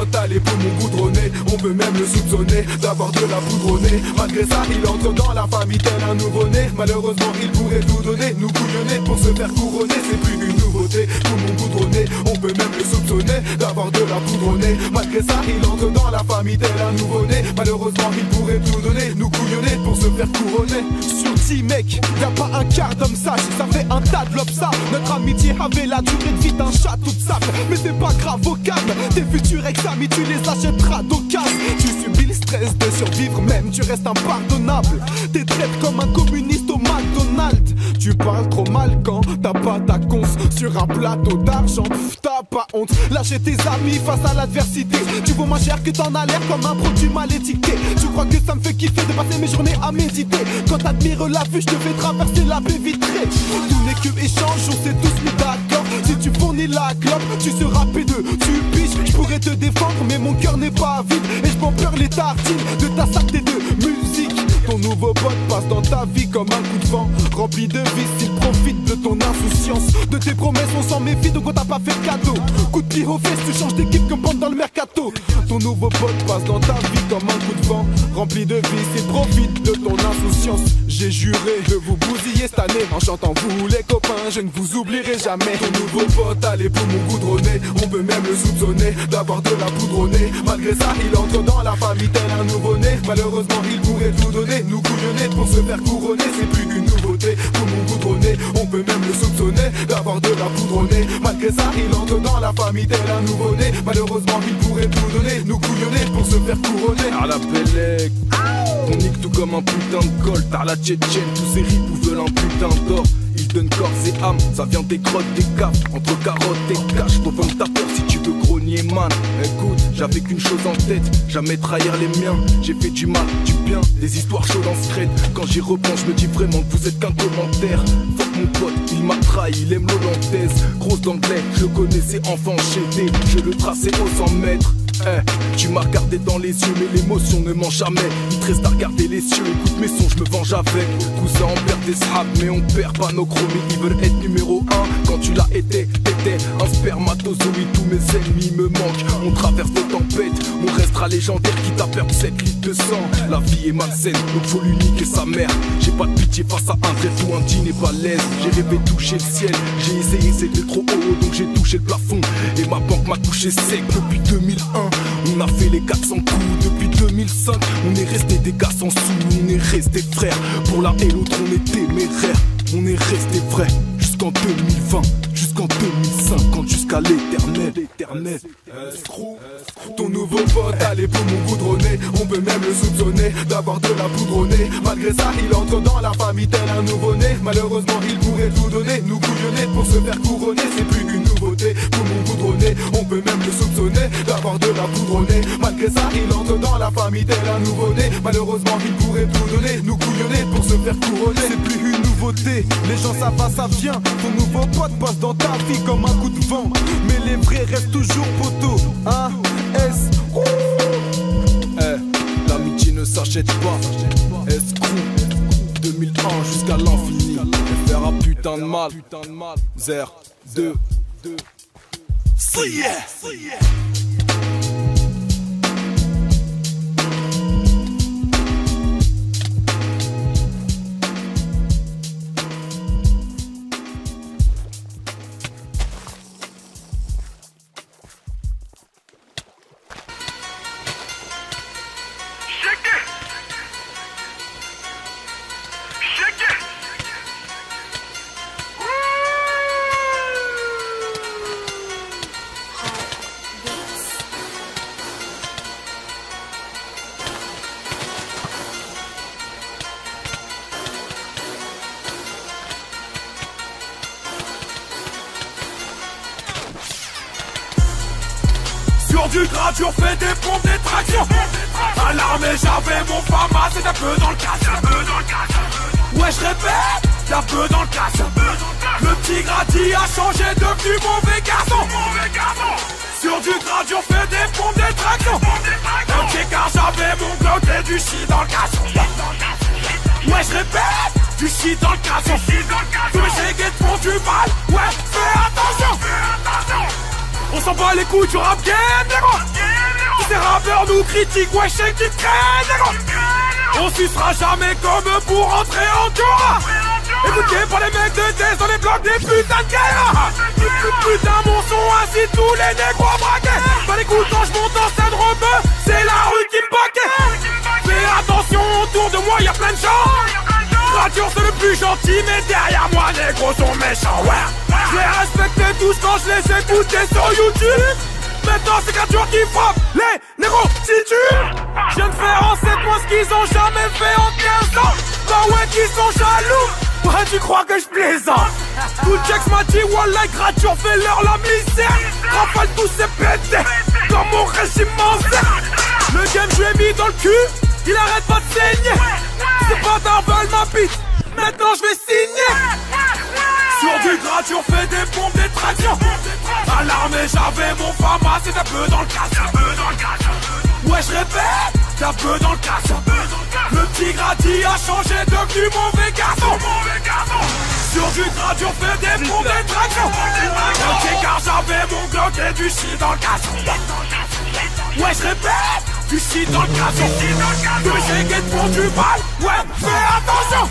pote a les poumons goudronnés. On peut même le soupçonner d'avoir de la poudre au nez. Malgré ça il entre dans la famille tel un nouveau-né. Malheureusement il pourrait tout donner, nous couillonner pour se faire couronner. C'est plus une nouveauté, poumons goudronnés. On peut même le soupçonner d'avoir de la poudre au nez. Malgré ça il entre dans la famille tel un nouveau-né. Malheureusement il pourrait tout donner, nous couillonner pour se faire couronner. Sur 10 mecs, y'a pas un quart d'homme sage, ça fait un tas de lobes ça. Notre amitié avait la durée de vie d'un château de sable. Mais c'est pas grave, au calme, tes futurs ex-amis tu les achèteras d'occasion. Tu subis le stress de survivre, même tu restes impardonnable. T'es traite comme un communiste au McDonald's. Tu parles trop mal quand t'as pas ta conce sur un plateau d'argent. T'as pas honte, lâcher tes amis face à l'adversité. Tu vaux moins cher que t'en as l'air comme un produit mal étiqueté. Tu crois que ça me fait kiffer de passer mes journées à méditer. Quand t'admires la vue, je te fais traverser la baie vitrée. Tout n'est que échange, on s'est tous mis d'accord. Si tu fournis la clope, tu seras P2. Tu piches, je pourrais te défendre, mais mon cœur n'est pas vide. Et je m'en pleure les tartines de ta saleté de musique. Ton nouveau pote passe dans ta vie comme un coup de vent, rempli de vices, il profite de ton insouciance. De tes promesses on s'en méfie, donc on t'a pas fait de cadeau. Coup de pied aux fesses, tu changes d'équipe comme pendant le mercato. Ton nouveau pote passe dans ta vie comme un coup de vent, rempli de vices, il profite de ton insouciance. J'ai juré de vous bousiller cette année en chantant vous les copains, je ne vous oublierai jamais. Ton nouveau pote a les poumons goudronnés. On peut même le soupçonner d'avoir de la poudre au nez. Malgré ça il entre dans la famille tel un nouveau-né. Malheureusement il pourrait tout donner, nous couillonner pour se faire couronner. C'est plus qu'une nouveauté, poumons goudronnés. On peut même le soupçonner d'avoir de la poudre au nez. Malgré ça il entre dans la famille tel un nouveau-né. Malheureusement il pourrait tout donner, nous couillonner pour se faire couronner. À la Pélec, on nique tout comme un putain de col. T'as la tchétchène, tous ces ripoux veulent un putain d'or. Ils donnent corps et âme, ça vient des crottes, des caves. Entre carottes et cash, faut vendre ta peur si tu veux grogner man. Écoute, j'avais qu'une chose en tête, jamais trahir les miens. J'ai fait du mal, du bien, des histoires chaudes en secret. Quand j'y repense, je me dis vraiment que vous êtes qu'un commentaire. Fuck mon pote, il m'a trahi, il aime l'hollandaise. Grosse d'anglais, je le connaissais enfant chété. Je le traçais aux 100 mètres. Tu m'as regardé dans les yeux mais l'émotion ne ment jamais. Il te reste à regarder les cieux, écoute mes sons, je me venge avec. Cousin on perd des sables mais on perd pas nos chromies. Ils veulent être numéro 1 quand tu l'as été. T'étais un spermatozoïde, tous mes ennemis me manquent. On traverse des tempêtes, on restera légendaire. Qui t'a perdu 7 litres de sang. La vie est malsaine, donc faut lui niquer sa mère. J'ai pas de pitié face à un vrai fou, un digne et balèze. J'ai rêvé toucher le ciel, j'ai essayé c'était trop haut donc j'ai touché le plafond. Et ma banque m'a touché sec depuis 2001. On a fait les 400 coups depuis 2005. On est resté des gars sans sous, on est resté frères. Pour l'un et l'autre on est téméraires. On est resté vrai jusqu'en 2020, jusqu'en 2050, jusqu'à l'éternel. Ton nouveau pote a les poumons goudronnés. On peut même le soupçonner d'avoir de la poudre au nez. Malgré ça il entre dans la famille tel un nouveau-né. Malheureusement il pourrait tout donner, nous couillonner pour se faire couronner. C'est plus qu'une nouveauté, poumons goudronnés. On peut même le soupçonner d'avoir de la poudre au nez. Malgré ça il entre dans la famille tel un nouveau-né. Malheureusement il pourrait tout donner, nous couillonner pour se faire couronner. C'est plus une nouveauté, les gens ça va ça vient. Ton nouveau pote passe dans ta vie comme un coup de vent. Mais les vrais restent toujours poteaux, hein. L'amitié ne s'achète pas. Escroc 2001 jusqu'à l'infini. Et faire un putain de mal. 0, 2, see ya. Sur du grade, on fait des pompes, des tractions. À l'armée, j'avais mon fama, c'est un peu dans le casse. Ouais, je répète, y'a peu dans le casse. Le petit gradi a changé, devenu mauvais garçon. Sur du grade, on fait des pompes, des tractions. Ok, car j'avais mon bloc et du shit dans le casse. Ouais, je répète, du shit dans le casse. Tous mes chéguettes font du mal, ouais, fais attention. On s'en bat les couilles du rap game, négro. Tous ces rappeurs nous critiquent, ouais, shake qui traînent. On sucera jamais comme eux pour rentrer en Cora. Écoutez par les mecs de test dans les blocs des putains de guerre. Putain mon son ainsi tous les négros braqués. Pas l'écoute quand je monte en scène rebeu, c'est la rue qui me paquait. Fais attention, autour de moi y'a plein de gens. Radio c'est le plus gentil mais derrière moi négros sont méchants, ouais. Je les respectais tous quand je les écoutais sur YouTube. Maintenant c'est Gradure qui frappe les négros si tu. Je viens de faire en 7 mois ce qu'ils ont jamais fait en 15 ans. Bah ouais qu'ils sont jaloux. Ouais tu crois que je plaisante. Tout Jax m'a dit wallah Gradure fait leur la misère. Rafale tous ces pétés dans mon régiment zère. Le game je lui ai mis dans le cul, il arrête pas de saigner. C'est pas d'Arvel ma bite, maintenant je vais signer. Sur du Gradure fait des pompes, des tractions. À l'armée j'avais mon fama, c'est un peu dans le casse. Ouais je répète, c'est un peu dans le casse. Le petit Grady a changé, devenu mauvais garçon. Sur du Gradure fait des pompes, des tractions. Ok car j'avais mon Glock et du shit dans le casse. Ouais je répète, du shit dans le casse. Que j'ai guette pour du mal, ouais fais attention.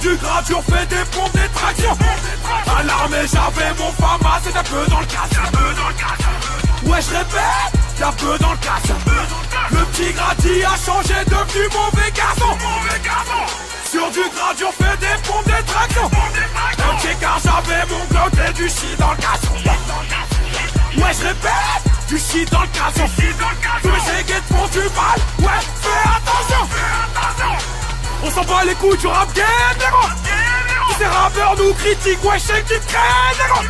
Du Gradure fait des pompes, des tractions. À l'armée j'avais mon fama, c'est un peu dans le casse. Ouais je répète, c'est un peu dans le casse. Le petit Grady a changé, devenu mauvais garçon. Sur du Gradure fait des pompes, des tractions. Ok car j'avais mon Glock et du shit dans le casse. Ouais je répète, du shit dans le casse. Tous les guettes font du mal, ouais fais attention. On s'en bat les couilles du rap game, négro. Tous ces rappeurs nous critiquent, ouais shake qui traînent, négro.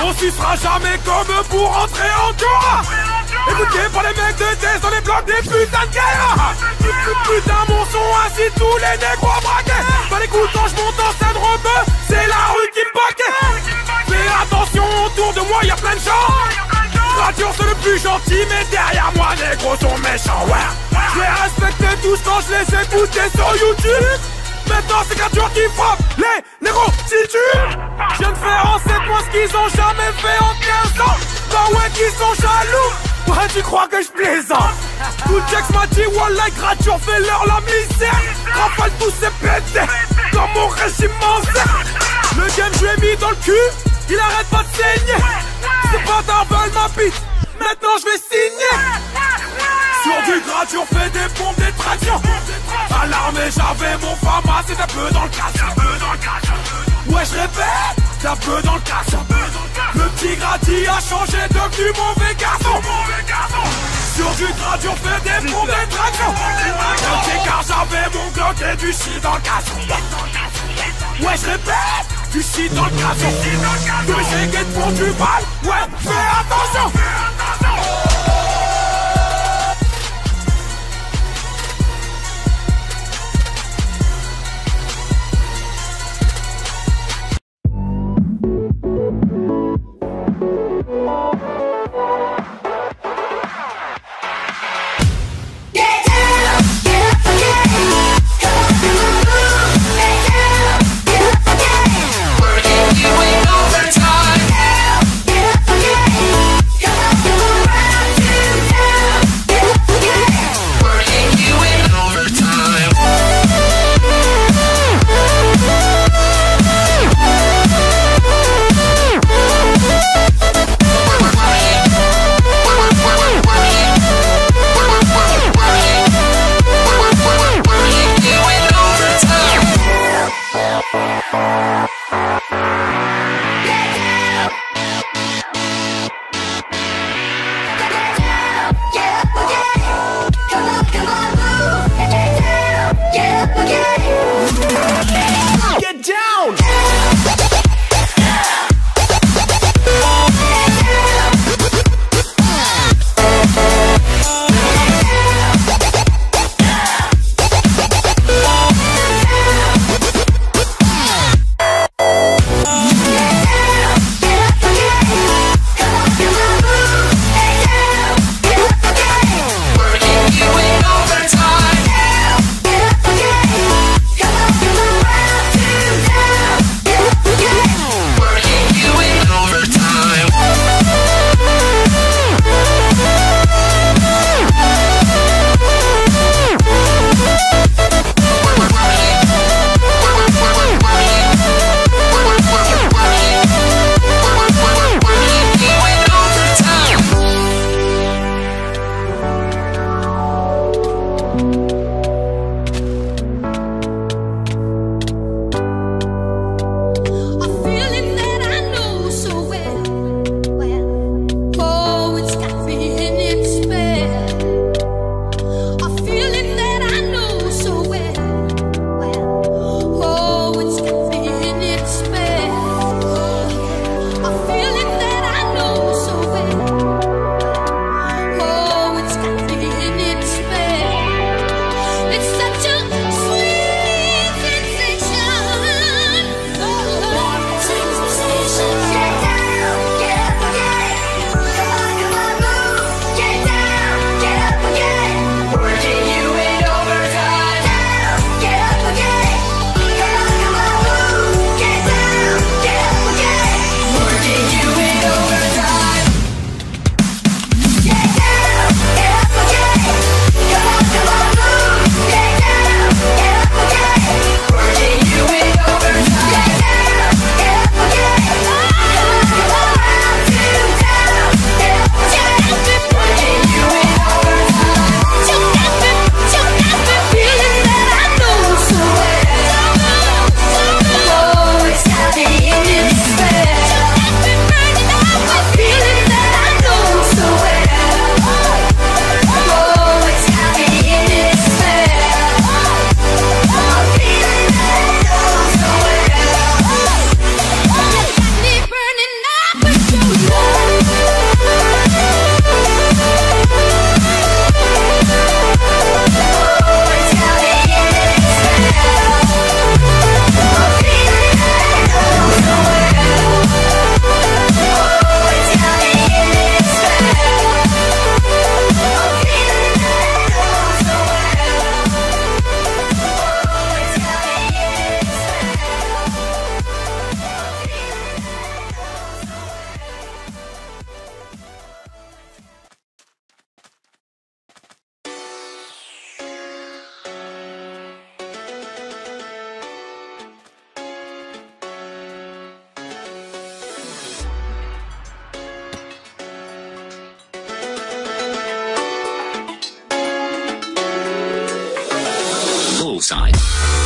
On sucera jamais comme eux pour rentrer en Cora. Écoutez par les mecs de test dans les blocs des putains de guerre. Putain mon son ainsi tous les négros braqués. Pas l'écoute quand je monte en scène rebeu, c'est la rue qui me paquait. Fais attention, autour de moi y'a plein de gens. Radio c'est le plus gentil mais derrière moi négros sont méchants, ouais. Je les respectais tous quand je les écoutais sur YouTube. Maintenant c'est Gradure qui frappe les négros si tu. Je viens de faire en 7 mois ce qu'ils ont jamais fait en 15 ans. Bah ouais qu'ils sont jaloux. Ouais tu crois que je plaisante. Tout Jax m'a dit wallah Gradure fait leur la misère. Rafale tous ces pétés dans mon régiment zère. Le game je lui ai mis dans le cul, il arrête pas de saigner. C'est pas d'Arvel ma bite, maintenant je vais signer. Sur du Gradure fait des pompes, des tractions. À l'armée j'avais mon fama, c'est un peu dans le casse. Ouais je répète, c'est un peu dans le casse. Le petit Grady a changé, devenu mauvais garçon. Sur du Gradure fait des pompes, des tractions. Ok car j'avais mon Glock et du shit dans le casse. Ouais je répète, du shit dans le casse. Tous les guettes font du mal, ouais fais attention. Working you in overtime. side.